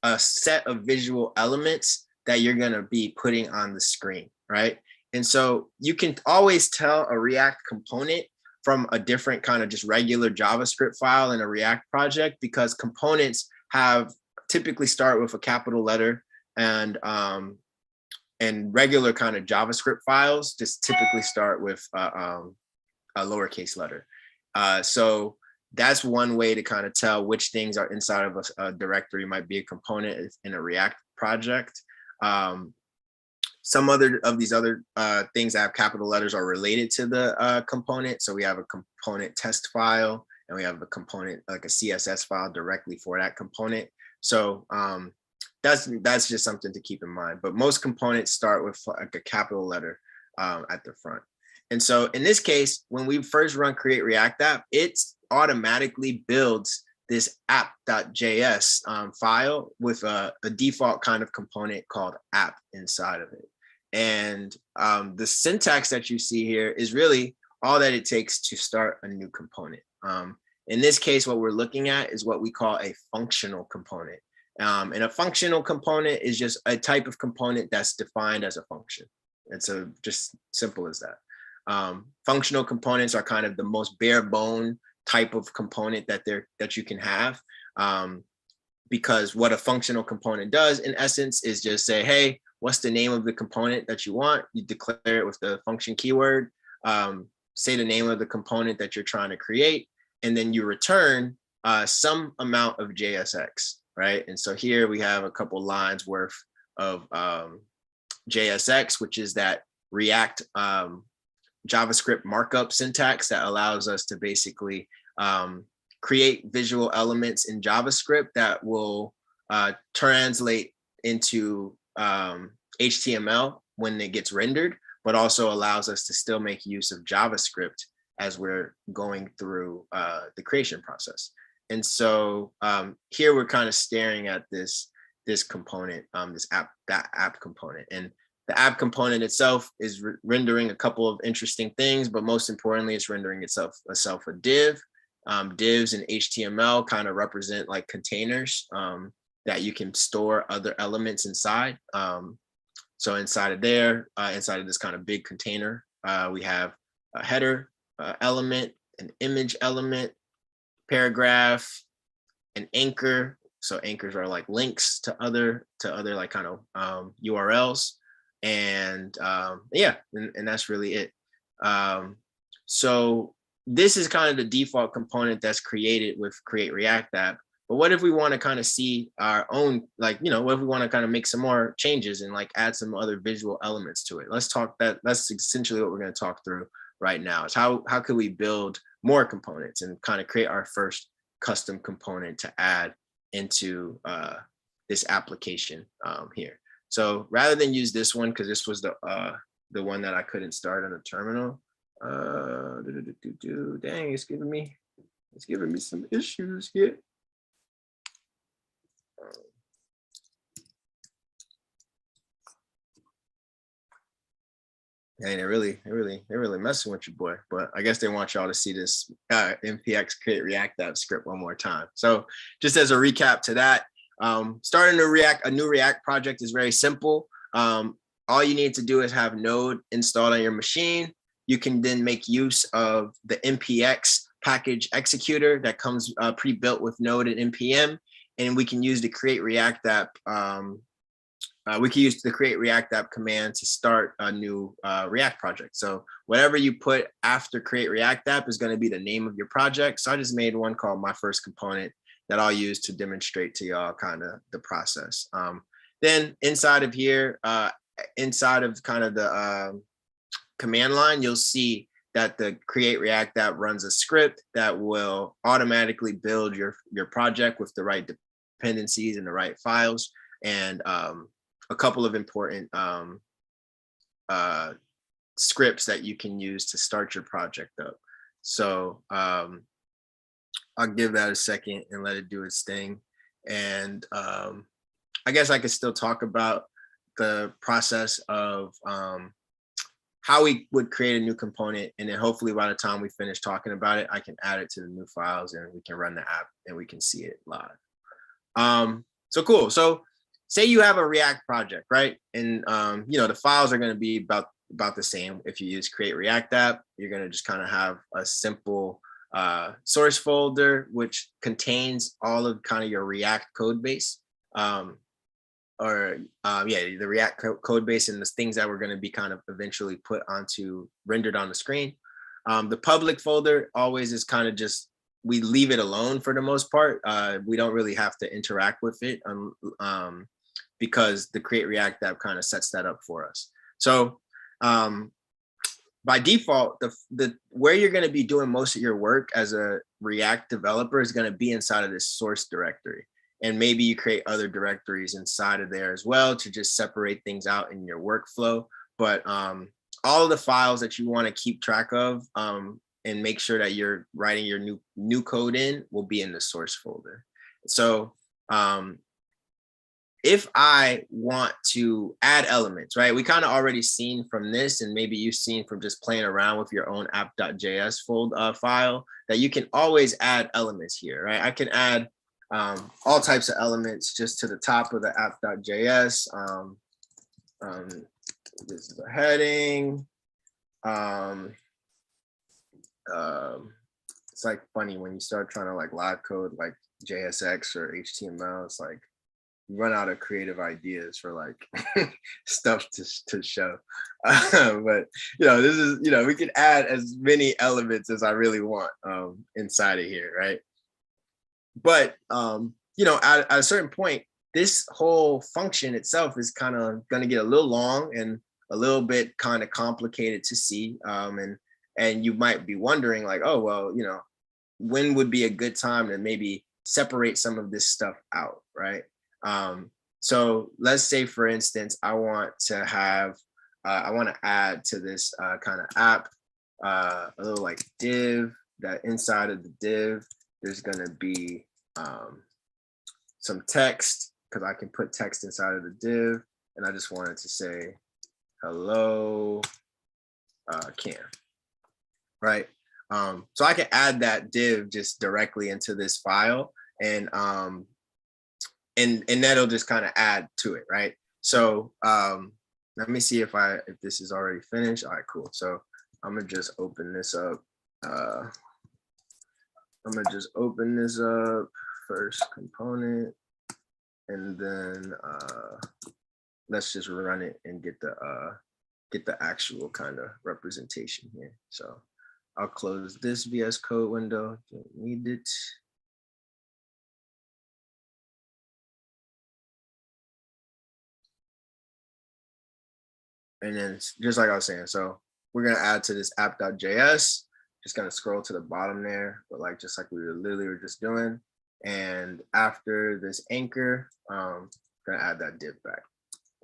a set of visual elements that you're going to be putting on the screen, right? And so you can always tell a React component from a different kind of just regular JavaScript file in a React project, because components have typically start with a capital letter, and regular kind of JavaScript files just typically start with a lowercase letter. So that's one way to kind of tell which things are inside of a directory, might be a component in a React project. Some other of these other things that have capital letters are related to the component. So we have a component test file, and we have a component like a CSS file directly for that component. So that's just something to keep in mind. But most components start with like a capital letter at the front. And so in this case, when we first run create React app, it automatically builds this app.js file with a default kind of component called app inside of it. And the syntax that you see here is really all that it takes to start a new component. In this case, what we're looking at is what we call a functional component. And a functional component is just a type of component that's defined as a function. It's just simple as that. Functional components are kind of the most bare bone type of component that you can have, because what a functional component does in essence is just say, hey, what's the name of the component that you want? You declare it with the function keyword, say the name of the component that you're trying to create, and then you return some amount of JSX, right? And so here we have a couple lines worth of JSX, which is that React JavaScript markup syntax that allows us to basically create visual elements in JavaScript that will translate into HTML when it gets rendered, but also allows us to still make use of JavaScript as we're going through the creation process. And so here we're kind of staring at this component, that app component. And the app component itself is rendering a couple of interesting things, but most importantly, it's rendering itself a div. Divs in HTML kind of represent like containers that you can store other elements inside. So inside of there, inside of this kind of big container, we have a header element, an image element, paragraph, an anchor. So anchors are like links to other like kind of URLs. And yeah, and that's really it. So this is kind of the default component that's created with Create React App. But what if we want to kind of see our own, like, what if we want to kind of make some more changes and like add some other visual elements to it? That's essentially what we're going to talk through right now, is how could we build more components and kind of create our first custom component to add into this application here. So rather than use this one, because this was the one that I couldn't start on the terminal. Dang, it's giving me some issues here. And they're really messing with your boy. But I guess they want y'all to see this npx create React app script one more time. So just as a recap to that, starting a new React project is very simple. All you need to do is have Node installed on your machine. You can then make use of the npx package executor that comes pre-built with Node and npm, and we can use the create React app. We can use the create React app command to start a new React project. So whatever you put after create React app is going to be the name of your project. So I just made one called my first component that I'll use to demonstrate to y'all kind of the process. Then inside of here, inside of kind of the command line, you'll see that the create React app runs a script that will automatically build your project with the right dependencies and the right files, and a couple of important scripts that you can use to start your project up. So I'll give that a second and let it do its thing. And I guess I could still talk about the process of how we would create a new component. And then hopefully by the time we finish talking about it, I can add it to the new files and we can run the app and we can see it live. So cool. So say you have a React project, right? And the files are going to be about the same. If you use create React app, you're going to just kind of have a simple source folder, which contains all of kind of your React code base. The React code base and the things that we're going to be kind of eventually put onto rendered on the screen. The public folder always is kind of just, we leave it alone for the most part. We don't really have to interact with it because the create React app kind of sets that up for us. So by default, the where you're going to be doing most of your work as a React developer is going to be inside of this source directory. And maybe you create other directories inside of there as well to just separate things out in your workflow. But all of the files that you want to keep track of and make sure that you're writing your new code in will be in the source folder. So if I want to add elements, right? We kind of already seen from this, and maybe you've seen from just playing around with your own app.js file, that you can always add elements here, right? I can add all types of elements just to the top of the app.js. This is a heading. It's like funny when you start trying to like live code like JSX or HTML, it's like you run out of creative ideas for like stuff to show. But this is, we can add as many elements as I really want inside of here, right? But at a certain point, this whole function itself is kind of going to get a little long and a little bit kind of complicated to see. And you might be wondering like, oh, well, when would be a good time to maybe separate some of this stuff out, right? So let's say, for instance, I want to add to this kind of app a little like div, that inside of the div, there's going to be some text, because I can put text inside of the div, and I just wanted to say hello Cam, right? So I can add that div just directly into this file, and that'll just kind of add to it, right? So let me see if this is already finished. All right, cool. So I'm gonna just open this up. I'm gonna just open this up, first component, and then let's just run it and get the actual kind of representation here. So I'll close this VS Code window. Don't need it. And then just like I was saying, so we're gonna add to this app.js. Just gonna scroll to the bottom there, but just like we were just doing. And after this anchor, gonna add that div back.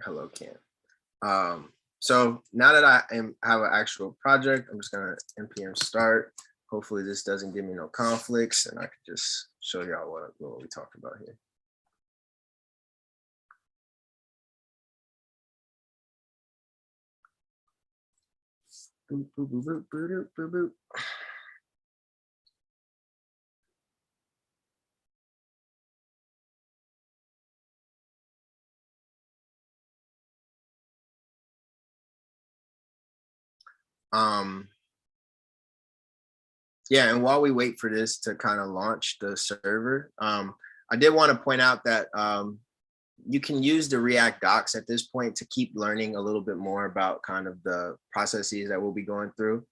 Hello Cam. So now that I have an actual project, I'm just gonna npm start. Hopefully this doesn't give me no conflicts, and I can just show y'all what we talked about here. Boop, boop, boop, boop, boop, boop, boop. Yeah, and while we wait for this to kind of launch the server, I did want to point out that you can use the React docs at this point to keep learning a little bit more about kind of the processes that we'll be going through.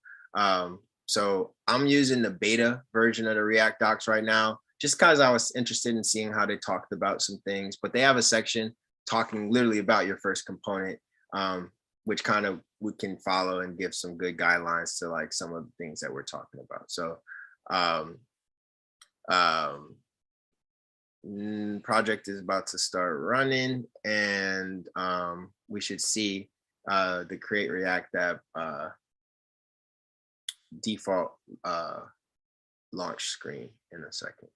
So I'm using the beta version of the React docs right now, just because I was interested in seeing how they talked about some things, but they have a section talking literally about your first component, which kind of we can follow and give some good guidelines to like some of the things that we're talking about. So project is about to start running, and we should see the create React app default launch screen in a second.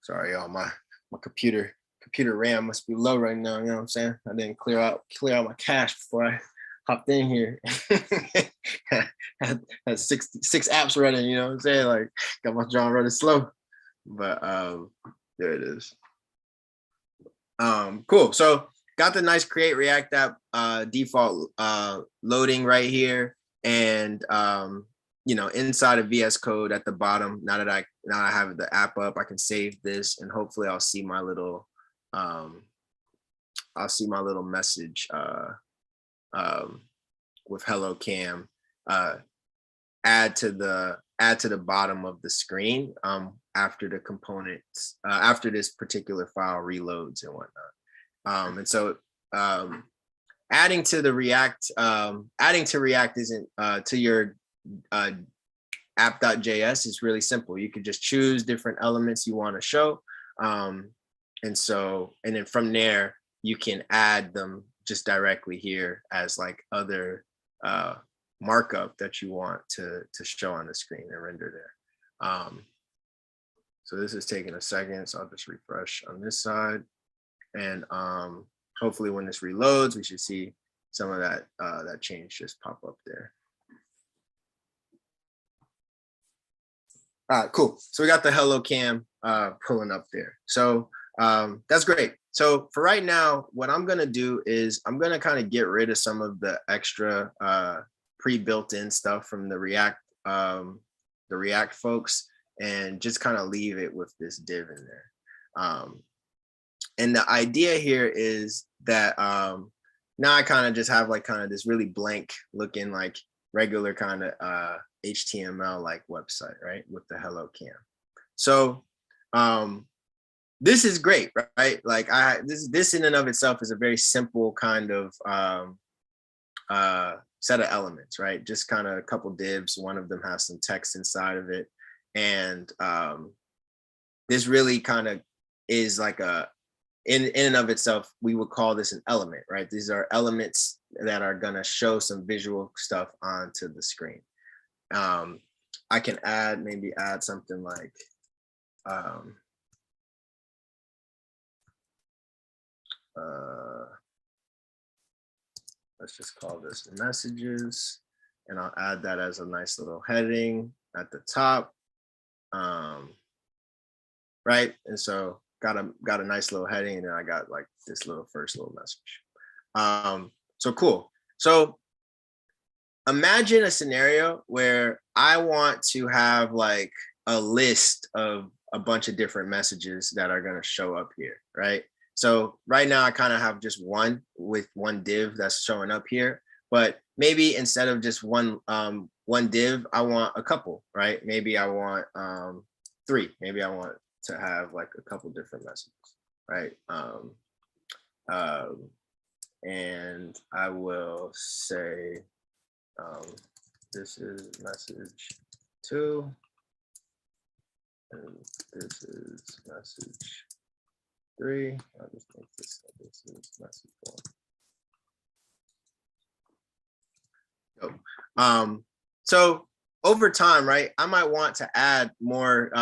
Sorry, y'all, my computer RAM must be low right now. You know what I'm saying? I didn't clear out my cache before I hopped in here. had 6 apps running. You know what I'm saying? Like got my Jawns running slow. but there it is. Cool. So got the nice Create React app default loading right here, and you know, inside of VS Code at the bottom. Now I have the app up, I can save this, and hopefully I'll see my little message with Hello Cam add to the bottom of the screen after the components after this particular file reloads and whatnot. And so adding to React isn't to your app.js is really simple. You could just choose different elements you want to show, and then from there you can add them just directly here as like other markup that you want to show on the screen and render there. So this is taking a second, so I'll just refresh on this side, and hopefully when this reloads, we should see some of that change just pop up there. All right, cool. So we got the Hello Cam pulling up there. So that's great. So for right now, what I'm gonna do is I'm gonna kind of get rid of some of the extra pre-built in stuff from the React folks, and just kind of leave it with this div in there. And the idea here is that now I kind of just have like kind of this really blank looking like regular kind of HTML like website, right, with the Hello Cam. So this is great, right? Like this in and of itself is a very simple kind of set of elements, right? Just kind of a couple divs. One of them has some text inside of it, and this really kind of is like in and of itself, we would call this an element, right? These are elements that are going to show some visual stuff onto the screen. I can maybe add something like let's just call this messages, and I'll add that as a nice little heading at the top, right? And so got a nice little heading, and then I got like this little first little message. So cool. So imagine a scenario where I want to have like a list of a bunch of different messages that are going to show up here, right? So right now I kind of have just one with one div that's showing up here, but maybe instead of just one div, I want a couple, right? Maybe I want 3. Maybe I want to have like a couple different messages, right? And I will say, this is message 2, and this is message 3. I'll just make this is message 4. So over time, right, I might want to add more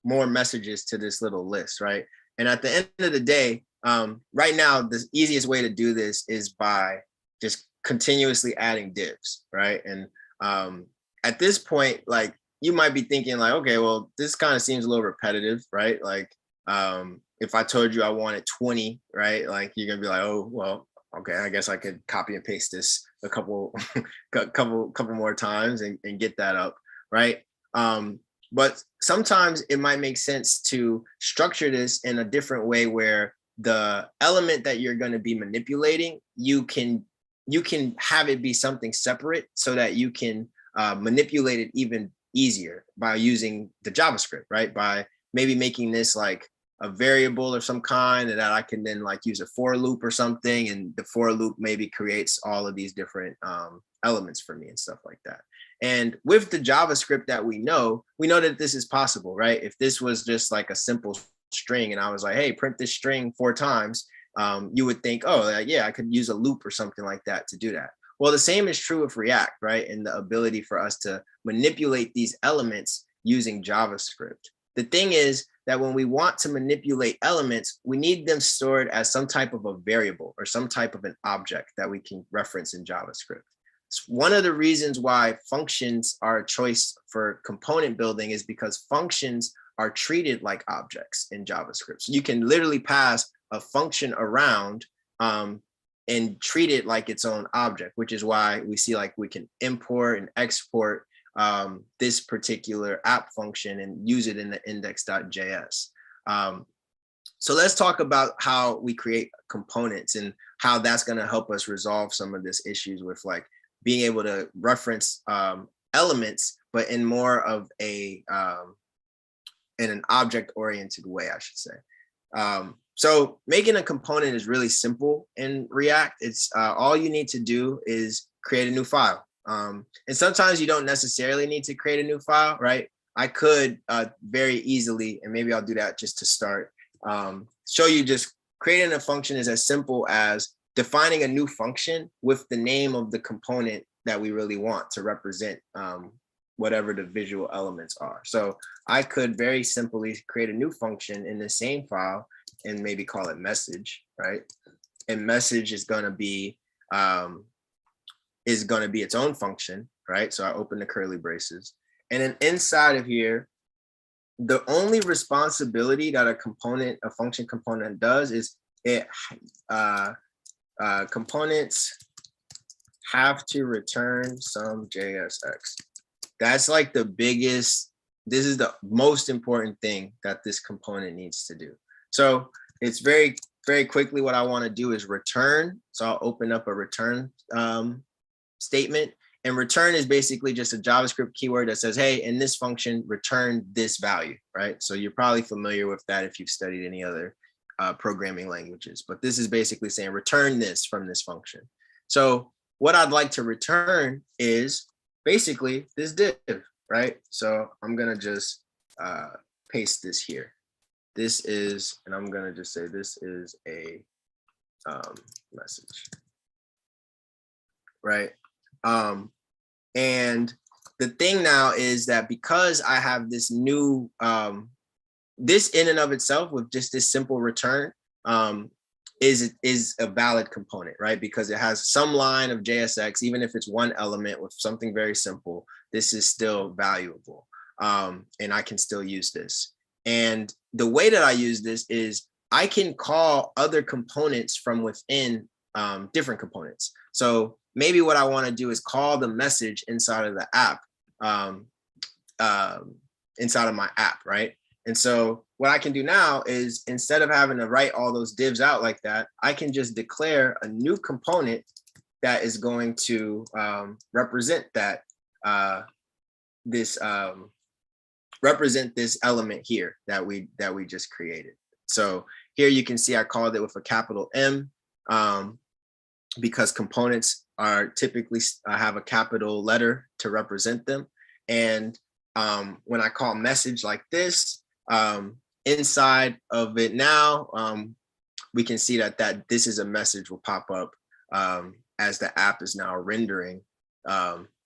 messages to this little list, right? And at the end of the day, right now, the easiest way to do this is by just continuously adding divs, right? And at this point, like you might be thinking like, okay, well, this kind of seems a little repetitive, right? Like if I told you I wanted 20, right? Like you're gonna be like, oh, well, okay, I guess I could copy and paste this a couple more times and get that up, right? But sometimes it might make sense to structure this in a different way where the element that you're going to be manipulating, you can have it be something separate so that you can manipulate it even easier by using the JavaScript, right? By maybe making this like a variable or some kind, and that I can then like use a for loop or something, and the for loop maybe creates all of these different elements for me and stuff like that. And with the JavaScript that we know that this is possible, right? If this was just like a simple string and I was like, hey, print this string 4 times, you would think, oh, yeah, I could use a loop or something like that to do that. Well, the same is true with React, right? And the ability for us to manipulate these elements using JavaScript. The thing is that when we want to manipulate elements, we need them stored as some type of a variable or some type of an object that we can reference in JavaScript. One of the reasons why functions are a choice for component building is because functions are treated like objects in JavaScript. So you can literally pass a function around and treat it like its own object, which is why we see like we can import and export this particular app function and use it in the index.js. So let's talk about how we create components and how that's going to help us resolve some of this issues with like being able to reference elements, but in more of a in an object-oriented way, I should say. So making a component is really simple in React. It's all you need to do is create a new file. And sometimes you don't necessarily need to create a new file, right? I could very easily, and maybe I'll do that just to start, show you just creating a function is as simple as defining a new function with the name of the component that we really want to represent whatever the visual elements are. So I could very simply create a new function in the same file and maybe call it message, right? And message is going to be its own function, right? So I open the curly braces, and then inside of here, the only responsibility that a function component does is it components have to return some JSX. That's like the biggest, this is the most important thing that this component needs to do. So it's very, very quickly what I want to do is return. So I'll open up a return statement, and return is basically just a JavaScript keyword that says, hey, in this function, return this value, right? So you're probably familiar with that if you've studied any other programming languages, but this is basically saying return this from this function. So what I'd like to return is basically this div, right? So I'm gonna just paste this here. This is, and I'm gonna just say this is a message, right? And the thing now is that because I have this new, this in and of itself with just this simple return is a valid component, right? Because it has some line of JSX, even if it's one element with something very simple, this is still valuable. And I can still use this. And the way that I use this is I can call other components from within different components. So maybe what I want to do is call the message inside of the app, inside of my app, right? And so what I can do now is instead of having to write all those divs out like that, I can just declare a new component that is going to represent that represent this element here that we just created. So here you can see I called it with a capital M because components are typically have a capital letter to represent them. And when I call message like this, inside of it now, we can see that this is a message will pop up as the app is now rendering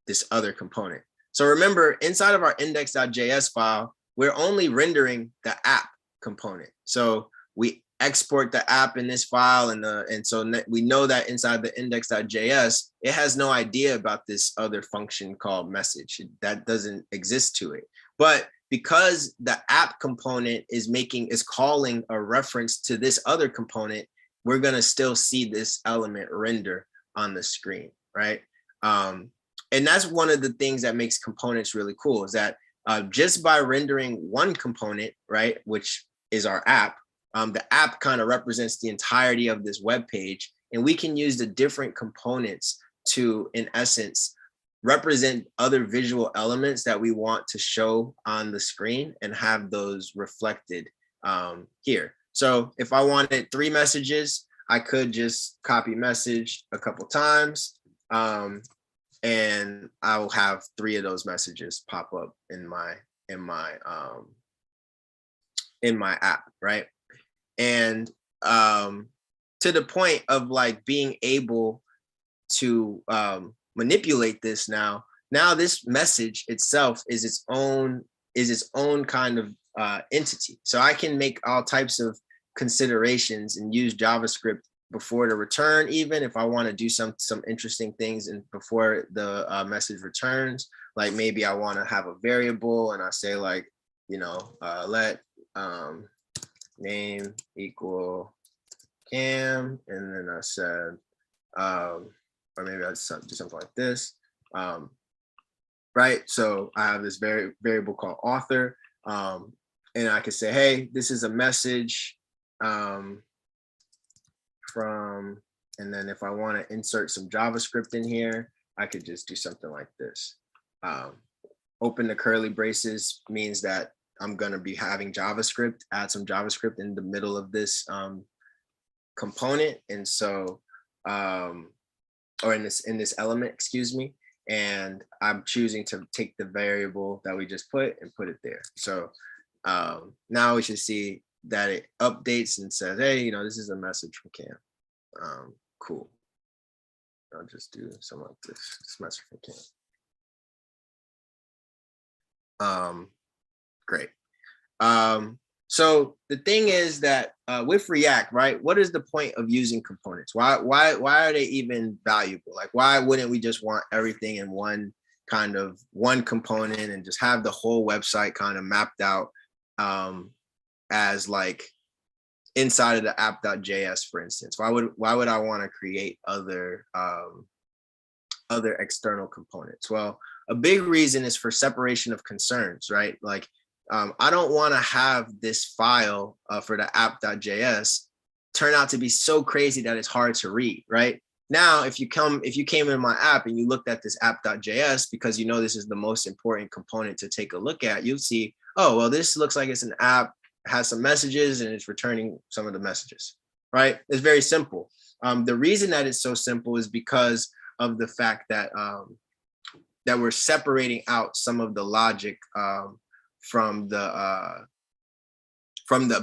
this other component. So remember, inside of our index.js file, we're only rendering the app component. So we export the app in this file, and so we know that inside the index.js, it has no idea about this other function called message. That doesn't exist to it. But because the app component is calling a reference to this other component, we're gonna still see this element render on the screen, right? And that's one of the things that makes components really cool, is that just by rendering one component, right, which is our app, the app kind of represents the entirety of this web page, and we can use the different components to, in essence, represent other visual elements that we want to show on the screen and have those reflected here. So if I wanted 3 messages, I could just copy message a couple times, and I will have 3 of those messages pop up in my app, right? And to the point of like being able to manipulate this now this message itself is its own kind of entity. So I can make all types of considerations and use JavaScript before the return, even if I want to do some interesting things and before the message returns. Like maybe I want to have a variable and I say like let name equal Cam, and then I said, or maybe I just do something like this, right? So I have this variable called author, and I could say, hey, this is a message from, and then if I want to insert some JavaScript in here, I could just do something like this. Open the curly braces means that I'm going to be having JavaScript, add some JavaScript in the middle of this component. And so, or in this element, excuse me. And I'm choosing to take the variable that we just put and put it there. So now we should see that it updates and says, hey, this is a message from Cam. Cool. I'll just do something like this message from Cam. Great. So the thing is that with React, right, what is the point of using components? Why are they even valuable? Like, why wouldn't we just want everything in one component and just have the whole website kind of mapped out as like inside of the app.js, for instance? Why would I want to create other external components? Well, a big reason is for separation of concerns, right? Like, I don't want to have this file for the app.js turn out to be so crazy that it's hard to read, right? Now, if you came in my app and you looked at this app.js, because this is the most important component to take a look at, you'll see, oh, well, this looks like it's an app, has some messages, and it's returning some of the messages, right? It's very simple. The reason that it's so simple is because of the fact that that we're separating out some of the logic from the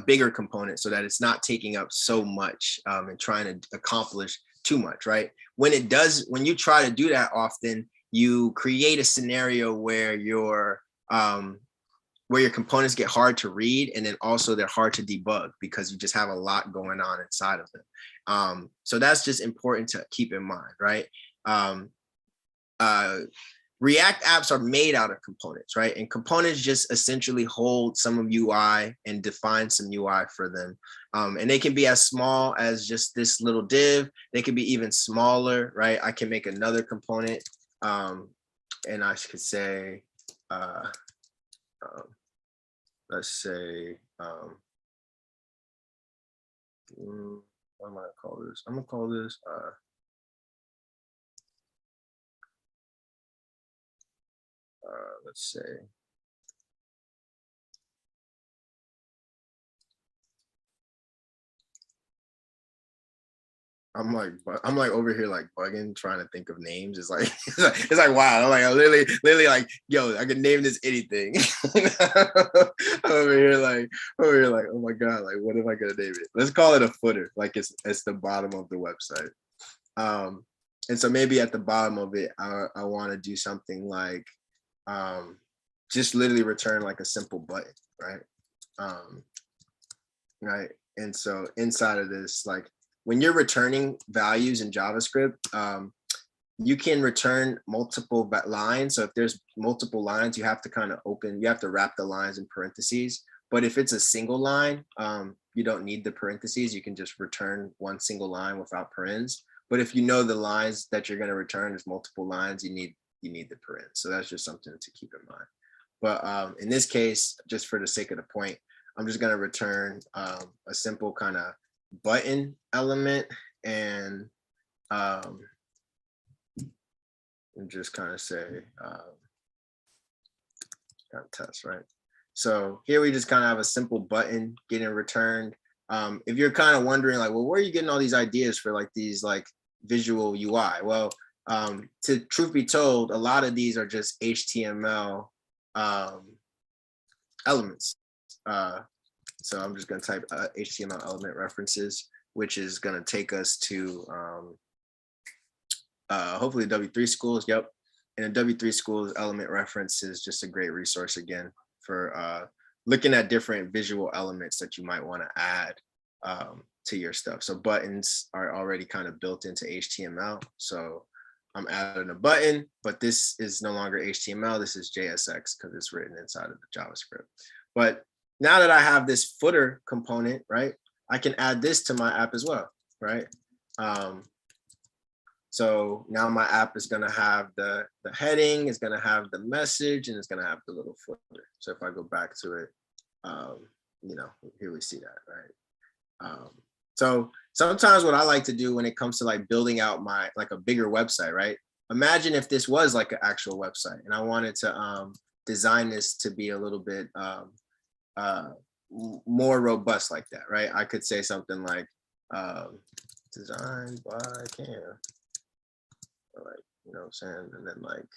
bigger component, so that it's not taking up so much and trying to accomplish too much, right? When you try to do that, often you create a scenario where your components get hard to read, and then also they're hard to debug because you just have a lot going on inside of them. So that's just important to keep in mind, right? React apps are made out of components, right? And components just essentially hold some of UI and define some UI for them. And they can be as small as just this little div. They can be even smaller, right? I can make another component and I could say, let's say, what am I gonna call this? I'm gonna call this, let's say, I'm like over here like bugging, trying to think of names. It's like it's like wow. I'm like, I literally like, yo, I could name this anything. I'm over here like, oh my god, like what am I gonna name it? Let's call it a footer, like it's the bottom of the website. And so maybe at the bottom of it, I want to do something like just literally return like a simple button, right? Right. And so inside of this, like, when you're returning values in JavaScript, you can return multiple lines. So if there's multiple lines, you have to wrap the lines in parentheses. But if it's a single line, you don't need the parentheses. You can just return one single line without parens. But if you know the lines that you're going to return is multiple lines, you need the parens. So that's just something to keep in mind. But in this case, just for the sake of the point, I'm just going to return a simple kind of button element and just kind of say kind of test, right? So here we just kind of have a simple button getting returned. If you're kind of wondering like, well, where are you getting all these ideas for like these like visual UI? Well, to truth be told, a lot of these are just HTML elements. So I'm just going to type HTML element references, which is going to take us to hopefully W3 Schools. Yep. And a W3 Schools element reference is just a great resource again for looking at different visual elements that you might want to add to your stuff. So buttons are already kind of built into HTML. So I'm adding a button, but this is no longer HTML. This is JSX because it's written inside of the JavaScript. But now that I have this footer component, right, I can add this to my app as well, right? So now my app is going to have the heading, is going to have the message, and it's going to have the little footer. So if I go back to it, you know, here we see that, right? So sometimes what I like to do when it comes to like building out my like a bigger website, right? Imagine if this was like an actual website and I wanted to design this to be a little bit more robust like that, right? I could say something like designed by Cam. Like, you know what I'm saying? And then like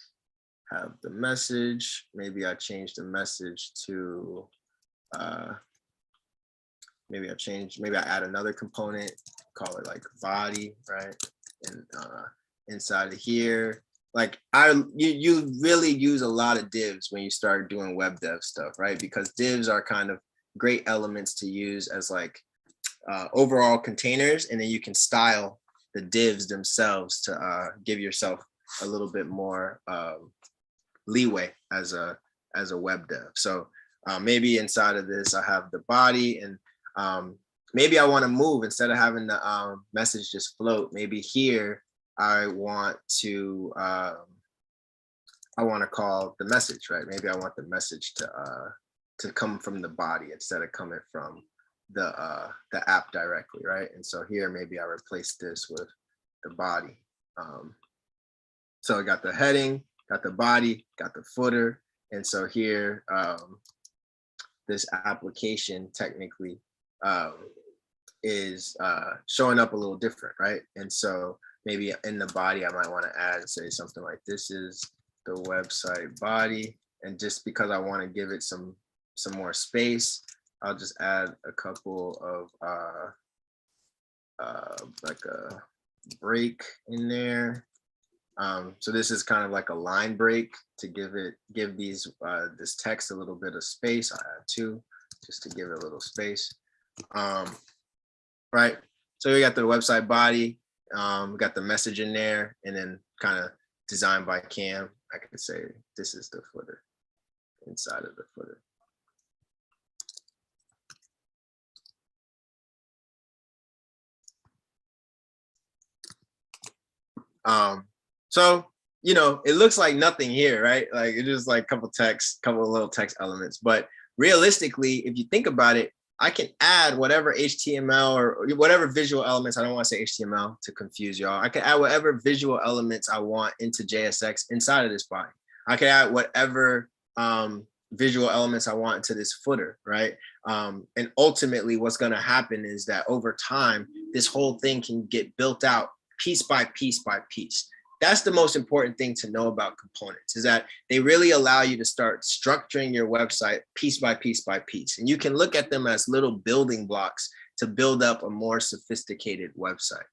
have the message. Maybe I change the message to maybe I add another component, call it like body, right? And inside of here, like you really use a lot of divs when you start doing web dev stuff, right? Because divs are kind of great elements to use as like overall containers, and then you can style the divs themselves to give yourself a little bit more leeway as a web dev. So maybe inside of this, I have the body, and maybe I want to move instead of having the message just float. Maybe here I want to call the message, right? Maybe I want the message to come from the body instead of coming from the app directly, right? And so here maybe I replace this with the body. So I got the heading, got the body, got the footer, and so here this application technically is showing up a little different, right? And so maybe in the body I might want to add, say something like this is the website body, and just because I want to give it some more space, I'll just add a couple of like a break in there. So this is kind of like a line break to give these this text a little bit of space. I add two just to give it a little space. Right. So we got the website body, we got the message in there, and then kind of designed by Cam. I could say this is the footer inside of the footer. So, you know, it looks like nothing here, right? Like it's just like couple of little text elements. But realistically, if you think about it, I can add whatever HTML or whatever visual elements. I don't want to say HTML to confuse y'all. I can add whatever visual elements I want into JSX inside of this body. I can add whatever visual elements I want into this footer, right? And ultimately what's going to happen is that over time, this whole thing can get built out piece by piece by piece. That's the most important thing to know about components, is that they really allow you to start structuring your website piece by piece by piece. And you can look at them as little building blocks to build up a more sophisticated website.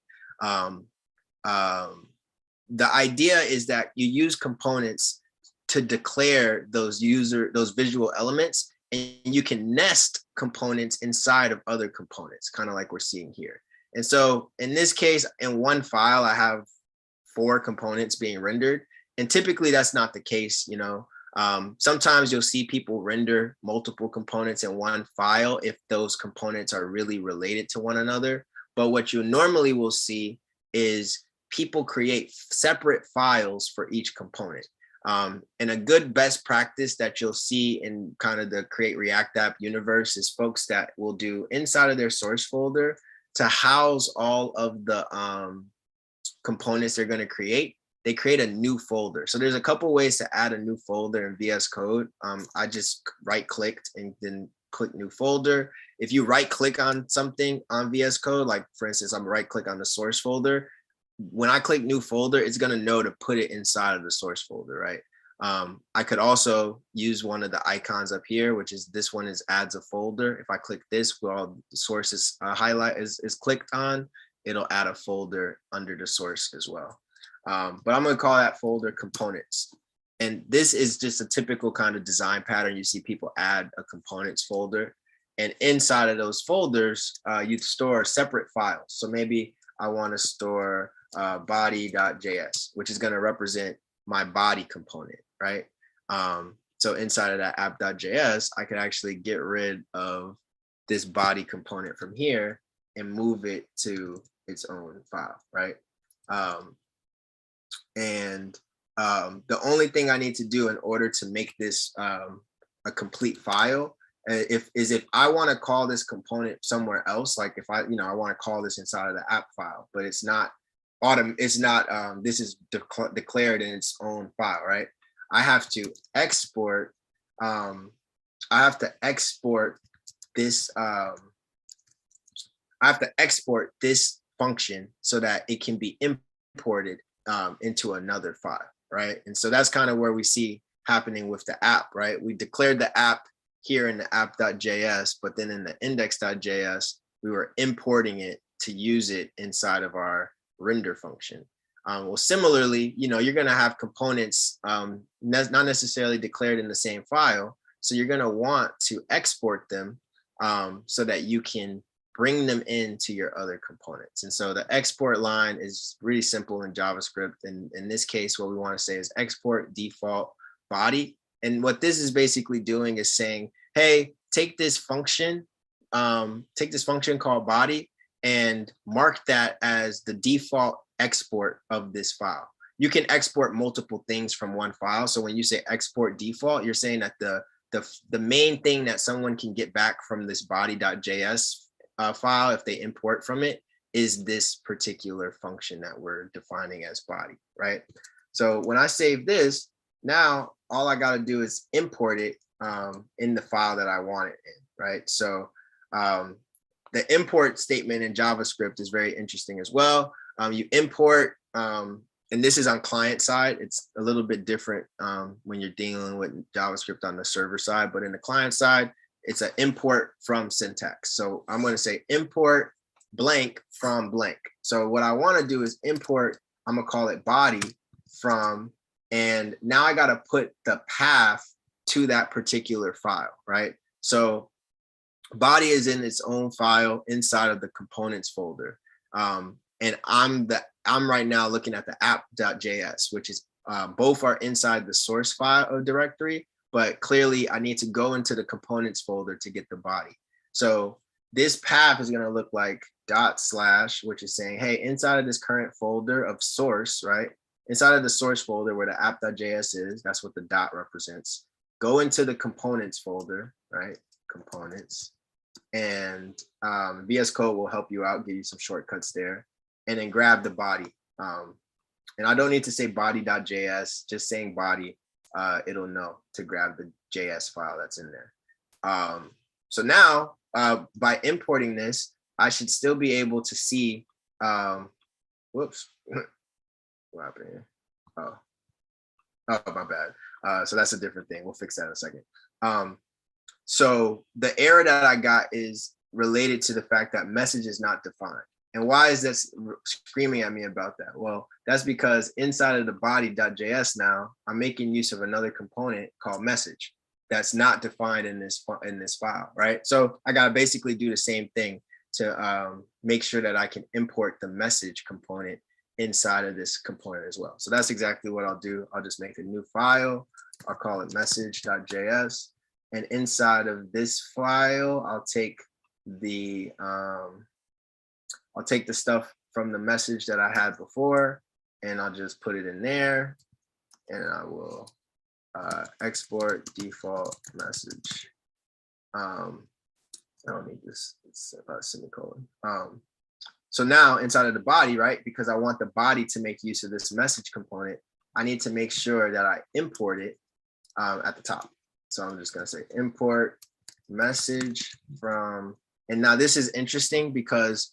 The idea is that you use components to declare those visual elements, and you can nest components inside of other components, kind of like we're seeing here. And so in this case, in one file, I have 4 components being rendered. And typically that's not the case, you know. Sometimes you'll see people render multiple components in one file if those components are really related to one another. But what you normally will see is people create separate files for each component. And a good best practice that you'll see in kind of the Create React App universe is folks that will do inside of their source folder to house all of the components they're going to create. They create a new folder. So there's a couple ways to add a new folder in VS Code. I just right clicked and then click new folder. If you right click on something on VS Code, like for instance, I'm right click on the source folder. When I click new folder, it's going to know to put it inside of the source folder, right? I could also use one of the icons up here, which is this one is adds a folder. If I click this, where all the sources highlight is clicked on, it'll add a folder under the source as well. But I'm going to call that folder components. And this is just a typical kind of design pattern. You see people add a components folder, and inside of those folders, you store separate files. So maybe I want to store body.js, which is going to represent my body component, right? So inside of that app.js, I could actually get rid of this body component from here and move it to its own file, right? The only thing I need to do in order to make this a complete file, if I want to call this component somewhere else, like if I want to call this inside of the app file, but it's not this is declared in its own file, right? I have to export this function so that it can be imported into another file, right? And so that's kind of where we see happening with the app, right? We declared the app here in the app.js, but then in the index.js, we were importing it to use it inside of our render function. Well, similarly, you're going to have components not necessarily declared in the same file. So you're going to want to export them so that you can bring them into your other components. And so the export line is really simple in JavaScript. And in this case, what we want to say is export default body. And what this is basically doing is saying, hey, take this function called body and mark that as the default export of this file. You can export multiple things from one file. So when you say export default, you're saying that the main thing that someone can get back from this body.js file, if they import from it, is this particular function that we're defining as body, right? So when I save this, now all I got to do is import it in the file that I want it in, right? So the import statement in JavaScript is very interesting as well. You import, and this is on client side. It's a little bit different when you're dealing with JavaScript on the server side, but in the client side, it's an import from syntax. So I'm going to say import blank from blank. So what I want to do is import, I'm going to call it body from, and now I got to put the path to that particular file, right? So body is in its own file inside of the components folder. And I'm right now looking at the app.js, which is both are inside the source file or directory, but clearly I need to go into the components folder to get the body. So this path is going to look like /, which is saying, hey, inside of this current folder of source, right? Inside of the source folder where the app.js is, that's what the dot represents. Go into the components folder, right? Components. And VS Code will help you out, give you some shortcuts there, and then grab the body. And I don't need to say body.js, just saying body, it'll know to grab the JS file that's in there. So now, by importing this, I should still be able to see, whoops, what happened here? Oh, my bad. So that's a different thing. We'll fix that in a second. So the error that I got is related to the fact that message is not defined. And why is this screaming at me about that? Well, that's because inside of the body.js now, I'm making use of another component called message that's not defined in this file, right? So I got to basically do the same thing to make sure that I can import the message component inside of this component as well. So that's exactly what I'll do. I'll just make a new file. I'll call it message.js. And inside of this file, I'll take the stuff from the message that I had before, and I'll just put it in there, and I will export default message. I don't need this, it's a semicolon. So now inside of the body, right, because I want the body to make use of this message component, I need to make sure that I import it at the top. So I'm just going to say import message from, and now this is interesting because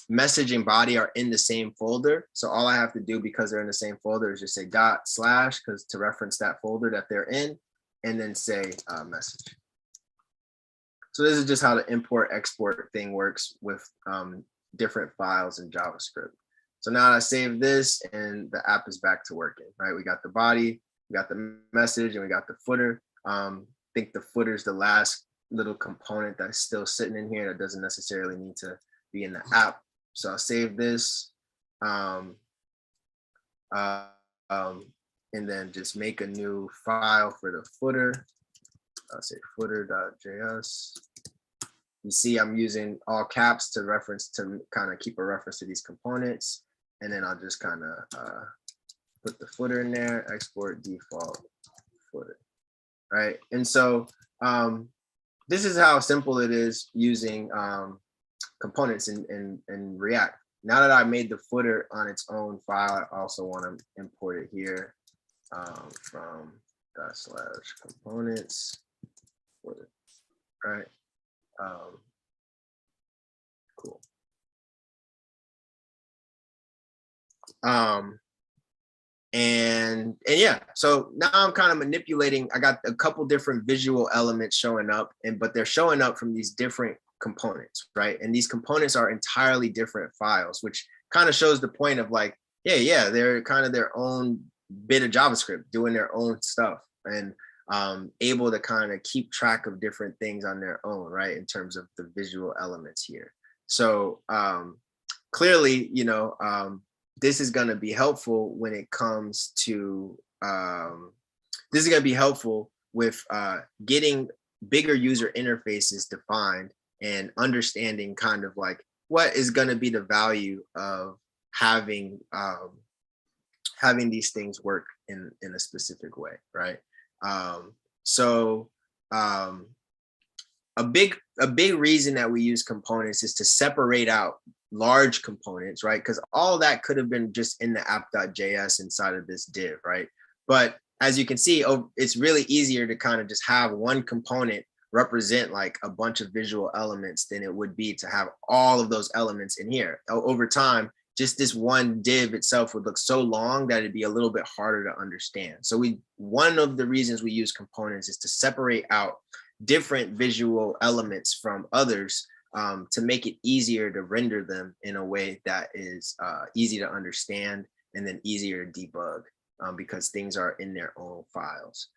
message and body are in the same folder. So all I have to do, because they're in the same folder, is just say / because to reference that folder that they're in, and then say message. So this is just how the import export thing works with different files in JavaScript. So now I save this and the app is back to working, right? We got the body, we got the message, and we got the footer. I think the footer is the last little component that's still sitting in here that doesn't necessarily need to be in the app. So I'll save this. and then just make a new file for the footer. I'll say footer.js. You see I'm using all caps to kind of keep a reference to these components. And then I'll just kind of put the footer in there, export default footer, right? And so this is how simple it is using components in React. Now that I made the footer on its own file, I also want to import it here from /components footer, right? Cool. And yeah, so now I'm kind of manipulating. I got a couple different visual elements showing up, but they're showing up from these different components, right? And these components are entirely different files, which kind of shows the point of like, yeah, they're kind of their own bit of JavaScript, doing their own stuff, and able to kind of keep track of different things on their own, right? In terms of the visual elements here. So clearly, this is going to be helpful when it comes to, this is going to be helpful with getting bigger user interfaces defined and understanding kind of like what is going to be the value of having these things work in a specific way, right? So a big reason that we use components is to separate out large components, right? Because all that could have been just in the app.js inside of this div, right? But as you can see, it's really easier to kind of just have one component represent like a bunch of visual elements than it would be to have all of those elements in here. Over time, just this one div itself would look so long that it'd be a little bit harder to understand. So one of the reasons we use components is to separate out different visual elements from others, to make it easier to render them in a way that is easy to understand and then easier to debug, because things are in their own files.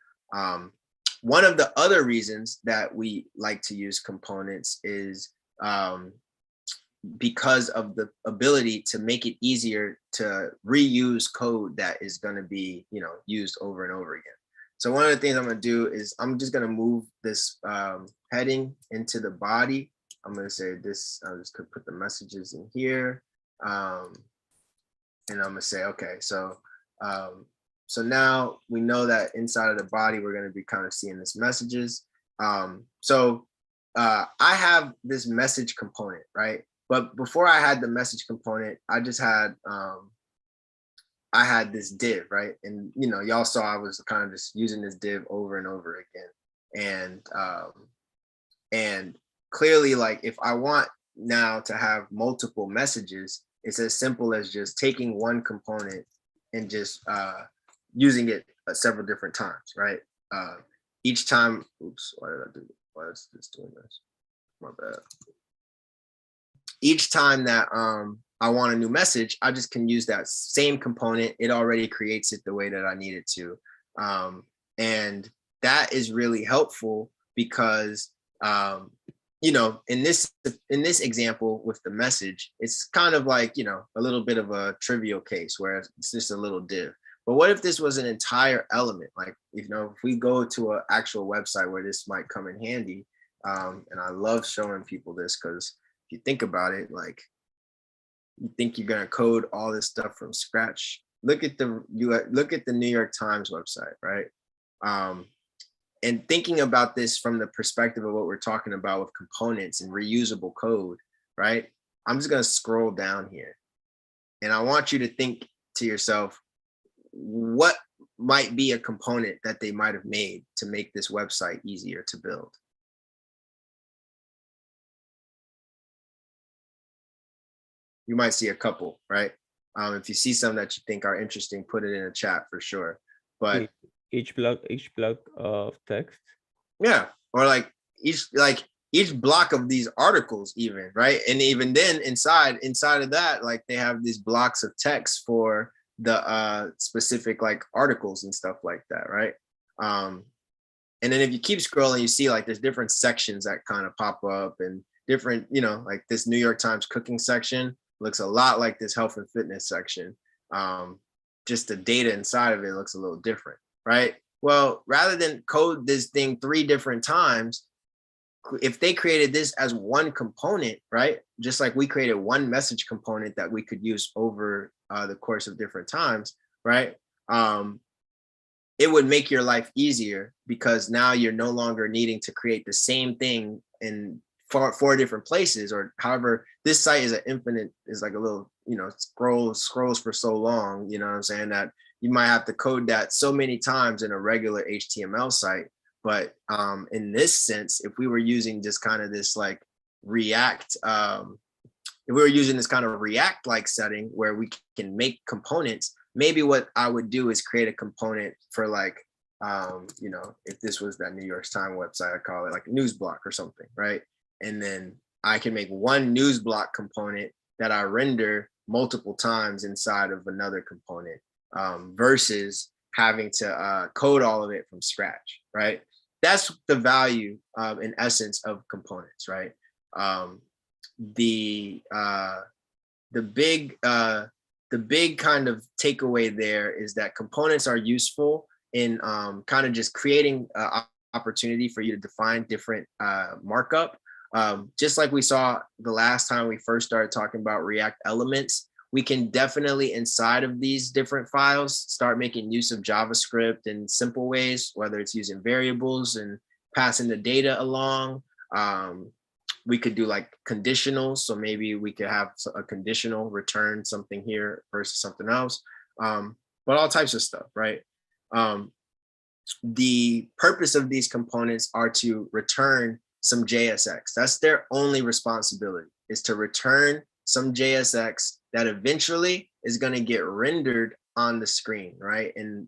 One of the other reasons that we like to use components is because of the ability to make it easier to reuse code that is going to be used over and over again. So one of the things I'm going to do is I'm just going to move this heading into the body. I'm going to say this, I'm just going to put the messages in here. And I'm going to say, okay, so now we know that inside of the body, we're going to be kind of seeing this messages. So I have this message component, right? But before I had the message component, I just had, I had this div, right? And, y'all saw I was kind of just using this div over and over again. And clearly, like if I want now to have multiple messages, it's as simple as just taking one component and just using it several different times, right? Each time, oops, why did I do? Why is this doing this? My bad. Each time that I want a new message, I just can use that same component. It already creates it the way that I need it to. And that is really helpful because in this example with the message, it's kind of like, a little bit of a trivial case where it's just a little div. But what if this was an entire element? Like, if we go to an actual website where this might come in handy, and I love showing people this because if you think about it, like you think you're gonna code all this stuff from scratch. Look at the New York Times website, right? And thinking about this from the perspective of what we're talking about with components and reusable code, right? I'm just going to scroll down here. And I want you to think to yourself, what might be a component that they might have made to make this website easier to build? You might see a couple, right? If you see some that you think are interesting, put it in a chat for sure. But each block of text. Yeah, or like each block of these articles even, right? And even then inside of that, like they have these blocks of text for the specific like articles and stuff like that, right? And then if you keep scrolling, you see like there's different sections that kind of pop up and different, like this New York Times cooking section looks a lot like this health and fitness section. just the data inside of it looks a little different, right? Well, rather than code this thing 3 different times, if they created this as one component, right? Just like we created one message component that we could use over the course of different times, right? It would make your life easier because now you're no longer needing to create the same thing in four different places, or however. This site is an infinite, is like a little, scrolls for so long, you know what I'm saying, that you might have to code that so many times in a regular HTML site. But in this sense, if we were using just kind of this like React, if we were using this kind of React-like setting where we can make components, maybe what I would do is create a component for like, if this was that New York Times website, I'd call it like a news block or something, right? And then I can make one news block component that I render multiple times inside of another component, versus having to code all of it from scratch, right? That's the value in essence of components, right? The big kind of takeaway there is that components are useful in kind of just creating opportunity for you to define different markup. Just like we saw the last time we first started talking about React elements, we can definitely inside of these different files start making use of JavaScript in simple ways, whether it's using variables and passing the data along. We could do like conditionals. So maybe we could have a conditional return something here versus something else, but all types of stuff, right? The purpose of these components are to return some JSX. That's their only responsibility, is to return some JSX that eventually is going to get rendered on the screen, right? And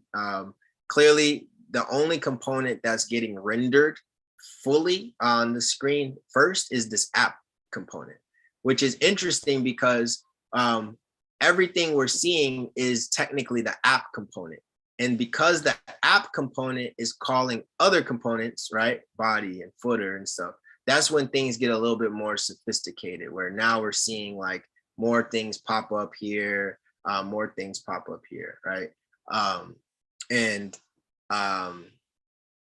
clearly the only component that's getting rendered fully on the screen first is this app component, which is interesting because everything we're seeing is technically the app component. And because the app component is calling other components, right, body and footer and stuff, that's when things get a little bit more sophisticated, where now we're seeing like more things pop up here, more things pop up here, right?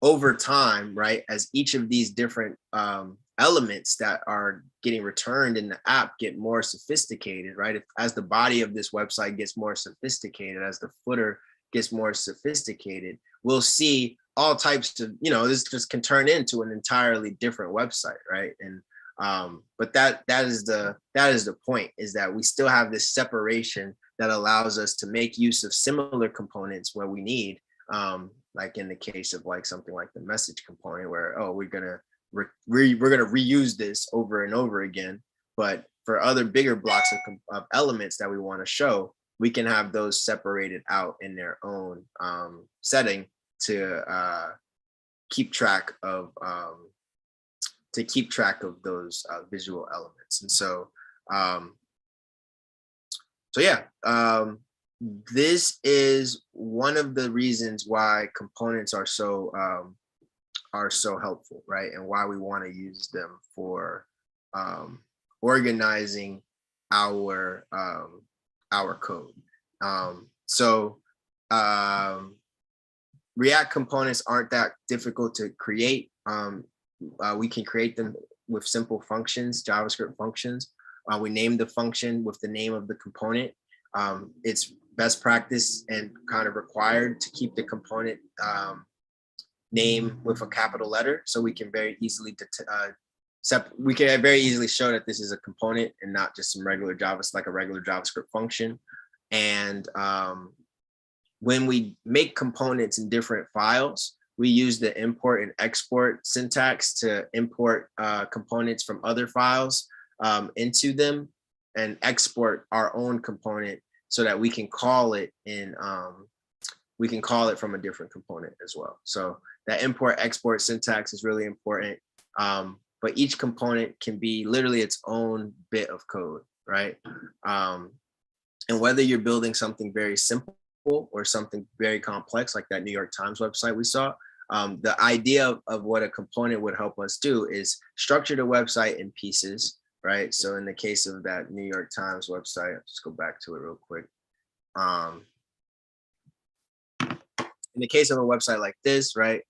Over time, right, as each of these different elements that are getting returned in the app get more sophisticated, right? As the body of this website gets more sophisticated, as the footer gets more sophisticated, we'll see all types of, this just can turn into an entirely different website, right? And but that is the point, is that we still have this separation that allows us to make use of similar components where we need, like in the case of like something like the message component, where we're gonna reuse this over and over again. But for other bigger blocks of elements that we want to show, we can have those separated out in their own setting to keep track of those visual elements. And so this is one of the reasons why components are so helpful, right? And why we want to use them for organizing our code. React components aren't that difficult to create. We can create them with simple functions, JavaScript functions. We name the function with the name of the component. It's best practice and kind of required to keep the component name with a capital letter, so we can very easily show that this is a component and not just some regular JavaScript function. And when we make components in different files, we use the import and export syntax to import components from other files into them and export our own component so that we can call it from a different component as well. So that import export syntax is really important. But each component can be literally its own bit of code, right? And whether you're building something very simple or something very complex, like that New York Times website we saw, the idea of what a component would help us do is structure the website in pieces, right? So in the case of that New York Times website, I'll just go back to it real quick. in the case of a website like this, right?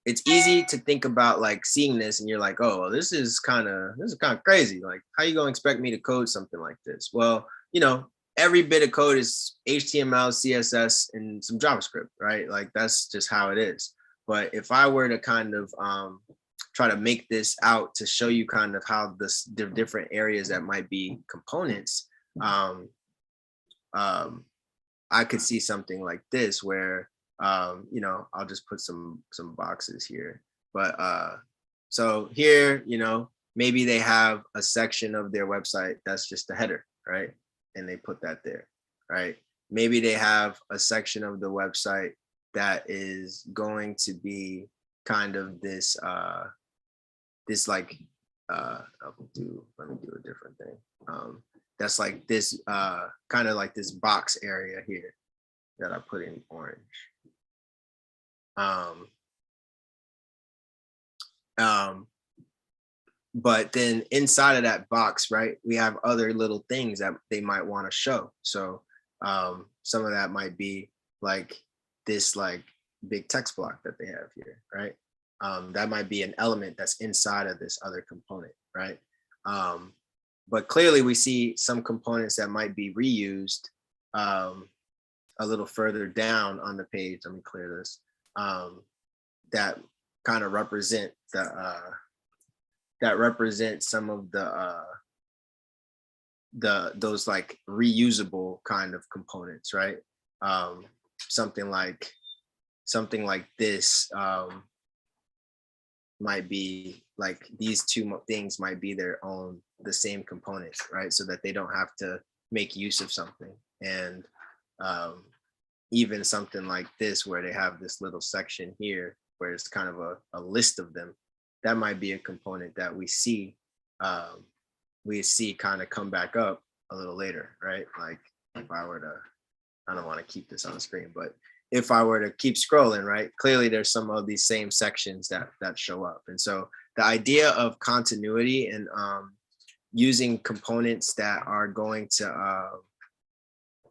It's easy to think about like seeing this and you're like, oh, well, this is kind of crazy. Like, how you gonna expect me to code something like this? Well, you know, every bit of code is HTML, CSS, and some JavaScript, right? Like that's just how it is. But if I were to kind of try to make this out to show you kind of how the different areas that might be components, I could see something like this where, you know, I'll just put some boxes here. But so here, you know, maybe they have a section of their website that's just the header, right? And they put that there, right? Maybe they have a section of the website that is going to be kind of this, this like, let me do a different thing. That's like this, kind of like this box area here that I put in orange. But then inside of that box, right, we have other little things that they might want to show. So some of that might be like this like big text block that they have here, right? That might be an element that's inside of this other component, right? But clearly we see some components that might be reused a little further down on the page. Let me clear this. That kind of represent the that represent some of those like reusable kind of components, right? Something like this might be like these two things might be their own, the same components, right? So that they don't have to make use of something. And even something like this where they have this little section here where it's kind of a list of them, that might be a component that we see kind of come back up a little later, right? Like if I were to, I don't want to keep this on the screen, but if I were to keep scrolling, right, clearly there's some of these same sections that show up. And so the idea of continuity and using components that are going to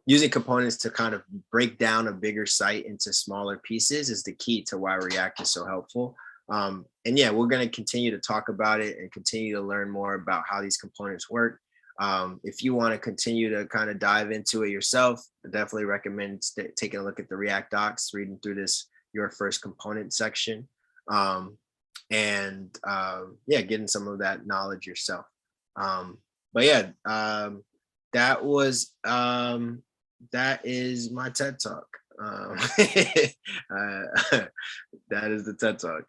using components to kind of break down a bigger site into smaller pieces is the key to why React is so helpful. And yeah, we're going to continue to talk about it and continue to learn more about how these components work. If you want to continue to kind of dive into it yourself, I definitely recommend taking a look at the React docs, reading through this, your first component section, and yeah, getting some of that knowledge yourself. But yeah, that is my TED Talk. That is the TED Talk.